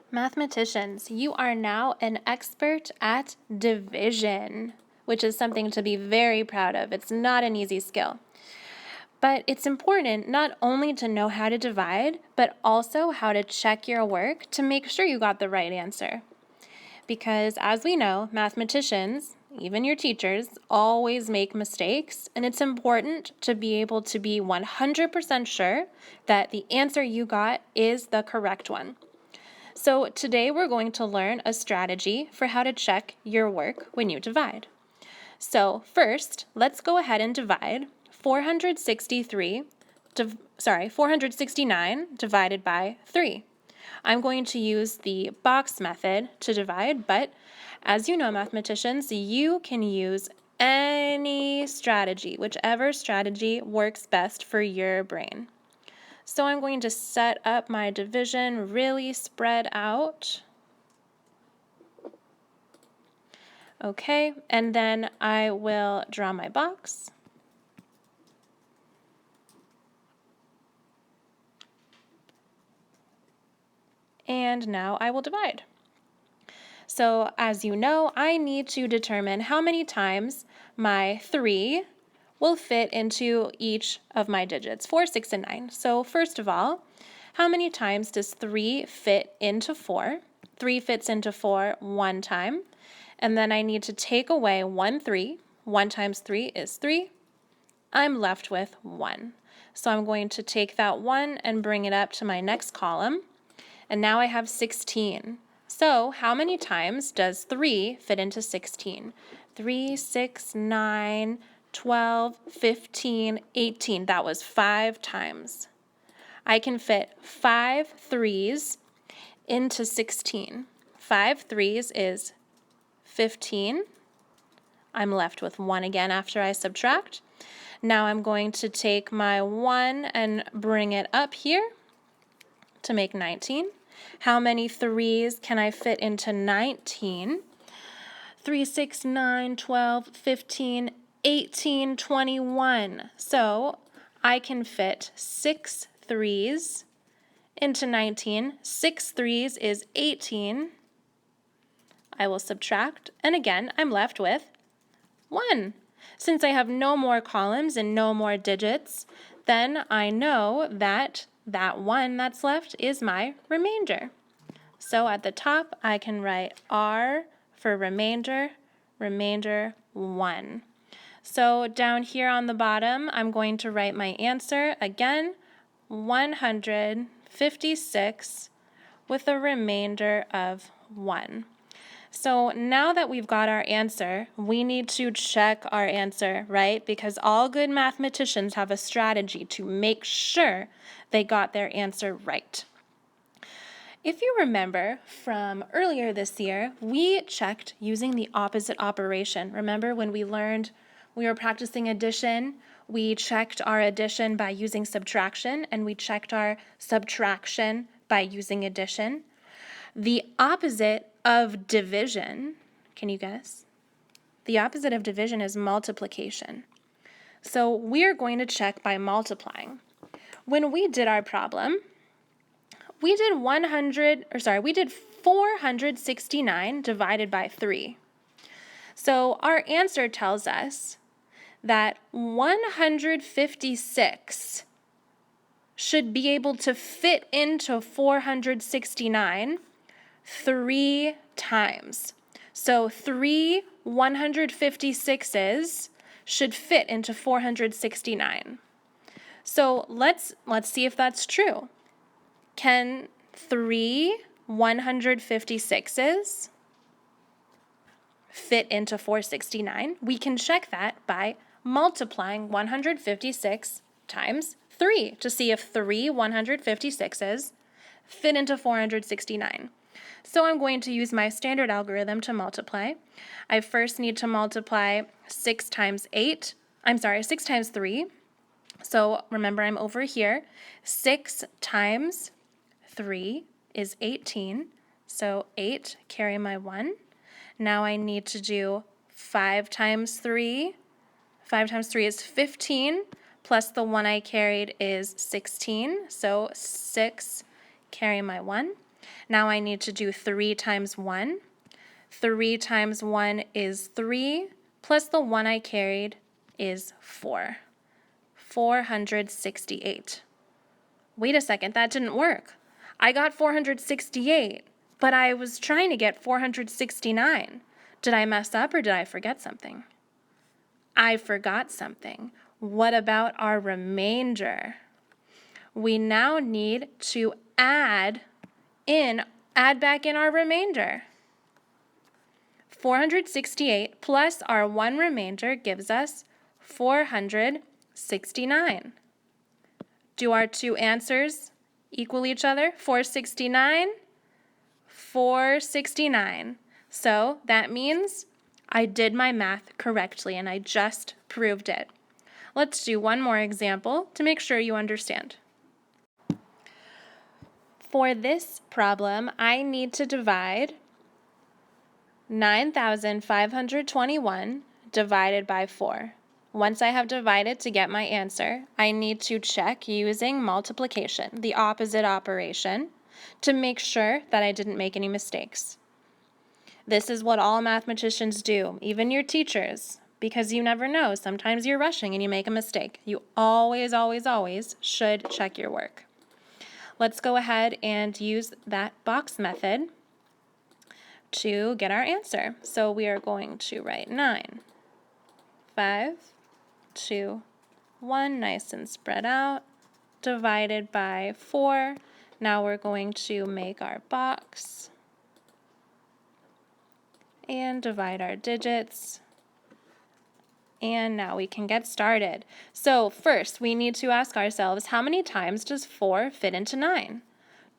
Mathematicians, you are now an expert at division, which is something to be very proud of. It's not an easy skill. But it's important not only to know how to divide, but also how to check your work to make sure you got the right answer. Because as we know, mathematicians, even your teachers, always make mistakes, and it's important to be able to be 100% sure that the answer you got is the correct one. So today we're going to learn a strategy for how to check your work when you divide. So first, let's go ahead and divide 469 divided by 3. I'm going to use the box method to divide, but as you know, mathematicians, you can use any strategy, whichever strategy works best for your brain. So I'm going to set up my division really spread out. Okay, and then I will draw my box. And now I will divide. So as you know, I need to determine how many times my 3 will fit into each of my digits, 4, 6, and 9. So first of all, how many times does 3 fit into 4? 3 fits into 4 one time. And then I need to take away 1 3. 1 times 3 is 3. I'm left with 1. So I'm going to take that 1 and bring it up to my next column. And now I have 16. So how many times does 3 fit into 16? 3, 6, 9, 12, 15, 18. That was 5 times. I can fit 5 3s into 16. 5 3s is 15. I'm left with 1 again after I subtract. Now I'm going to take my 1 and bring it up here to make 19. How many 3s can I fit into 19? 3, 6, 9, 12, 15, 18, 21. So I can fit 6 3s into 19. 6 3s is 18. I will subtract, and again, I'm left with 1. Since I have no more columns and no more digits, then I know that that 1 that's left is my remainder. So at the top, I can write R for remainder, remainder 1. So down here on the bottom, I'm going to write my answer again, 156 with a remainder of 1. So now that we've got our answer, we need to check our answer, right? Because all good mathematicians have a strategy to make sure they got their answer right. If you remember from earlier this year, we checked using the opposite operation. Remember when we learned we were practicing addition, we checked our addition by using subtraction, and we checked our subtraction by using addition. The opposite of division, can you guess? The opposite of division is multiplication. So we're going to check by multiplying. When we did our problem, we did 469 divided by 3. So our answer tells us that 156 should be able to fit into 469 3 times. So 3 156s should fit into 469. So let's see if that's true. Can 3 156s fit into 469? We can check that by multiplying 156 times 3 to see if 3 156s fit into 469. So I'm going to use my standard algorithm to multiply. I first need to multiply 6 times 3. So remember, I'm over here. 6 times 3 is 18. So 8, carry my 1. Now I need to do 5 times 3. 5 times 3 is 15, plus the 1 I carried is 16. So 6, carry my 1. Now I need to do 3 times 1. 3 times 1 is 3, plus the 1 I carried is 4. 468. Wait a second, that didn't work. I got 468, but I was trying to get 469. Did I mess up or did I forget something? I forgot something. What about our remainder? We now need to add back in our remainder. 468 plus our 1 remainder gives us 469. Do our two answers equal each other? 469, 469. So that means I did my math correctly and I just proved it. Let's do one more example to make sure you understand. For this problem, I need to divide 9,521 divided by 4. Once I have divided to get my answer, I need to check using multiplication, the opposite operation, to make sure that I didn't make any mistakes. This is what all mathematicians do, even your teachers, because you never know. Sometimes you're rushing and you make a mistake. You always, always, always should check your work. Let's go ahead and use that box method to get our answer. So we are going to write 9, 5, 2, 1, nice and spread out, divided by 4. Now we're going to make our box and divide our digits. And now we can get started. So first, we need to ask ourselves, how many times does 4 fit into 9?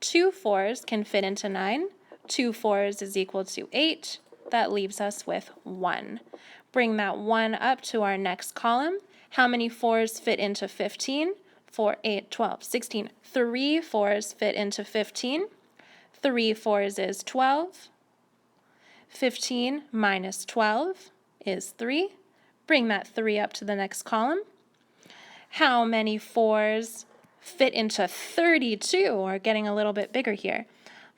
2 4s can fit into 9. 2 4s is equal to 8. That leaves us with 1. Bring that 1 up to our next column. How many 4s fit into 15? 4, 8, 12, 16. 3 4s fit into 15. 3 4s is 12. 15 minus 12 is 3. Bring that 3 up to the next column. How many 4s fit into 32? We're getting a little bit bigger here.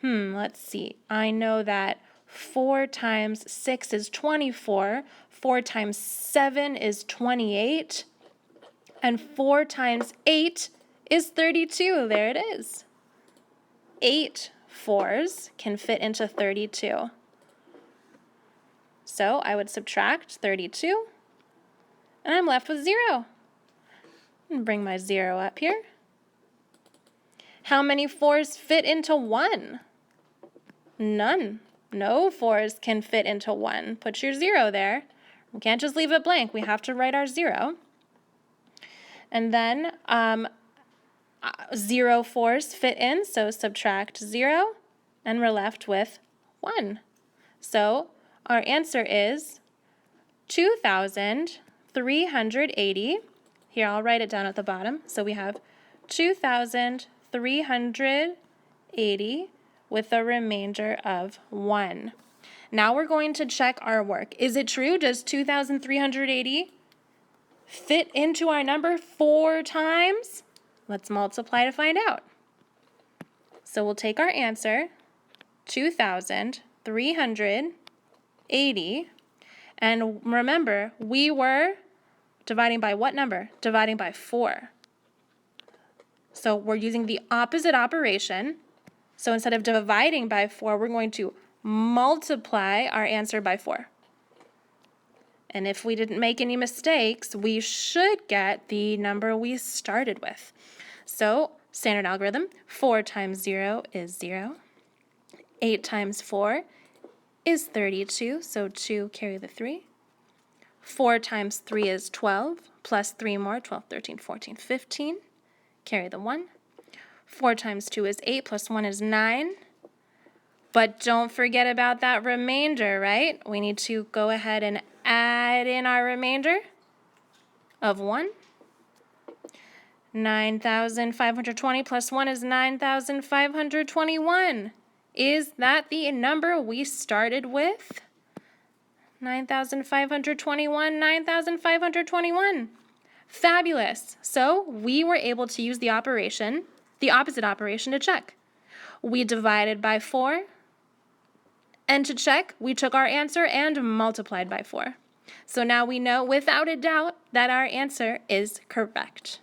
Let's see. I know that 4 times 6 is 24. 4 times 7 is 28. And 4 times 8 is 32. There it is. 8 4s can fit into 32. So I would subtract 32, and I'm left with 0. And bring my 0 up here. How many 4s fit into 1? None. No 4s can fit into 1. Put your 0 there. We can't just leave it blank. We have to write our 0. And then 0 4s fit in, so subtract 0, and we're left with 1. So our answer is 2,380. Here, I'll write it down at the bottom. So we have 2,380 with a remainder of 1. Now we're going to check our work. Is it true? Does 2,380 fit into our number 4 times? Let's multiply to find out. So we'll take our answer, 2,380, and remember, we were dividing by what number? Dividing by 4. So we're using the opposite operation. So instead of dividing by 4, we're going to multiply our answer by 4. And if we didn't make any mistakes, we should get the number we started with. So standard algorithm, 4 times 0 is 0. 8 times 4 is 32, so 2 carry the 3. 4 times 3 is 12, plus 3 more, 12, 13, 14, 15. Carry the 1. 4 times 2 is 8, plus 1 is 9. But don't forget about that remainder, right? We need to go ahead and add in our remainder of 1. 9,520 plus 1 is 9,521. Is that the number we started with? 9,521, 9,521. Fabulous. So we were able to use the opposite operation to check. we divided by 4. And to check, we took our answer and multiplied by 4. So now we know without a doubt that our answer is correct.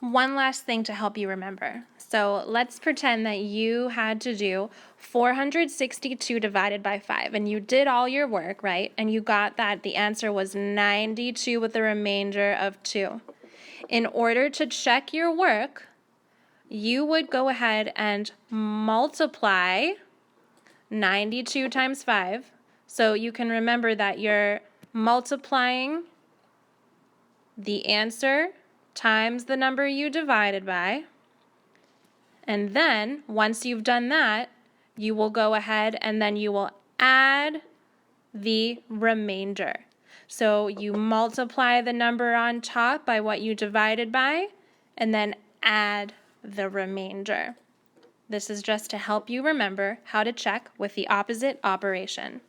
One last thing to help you remember. So let's pretend that you had to do 462 divided by 5, and you did all your work, right? And you got that the answer was 92 with a remainder of 2. In order to check your work, you would go ahead and multiply 92 times 5. So you can remember that you're multiplying the answer times the number you divided by. And then, once you've done that, you will go ahead and then you will add the remainder. So you multiply the number on top by what you divided by, and then add the remainder. This is just to help you remember how to check with the opposite operation.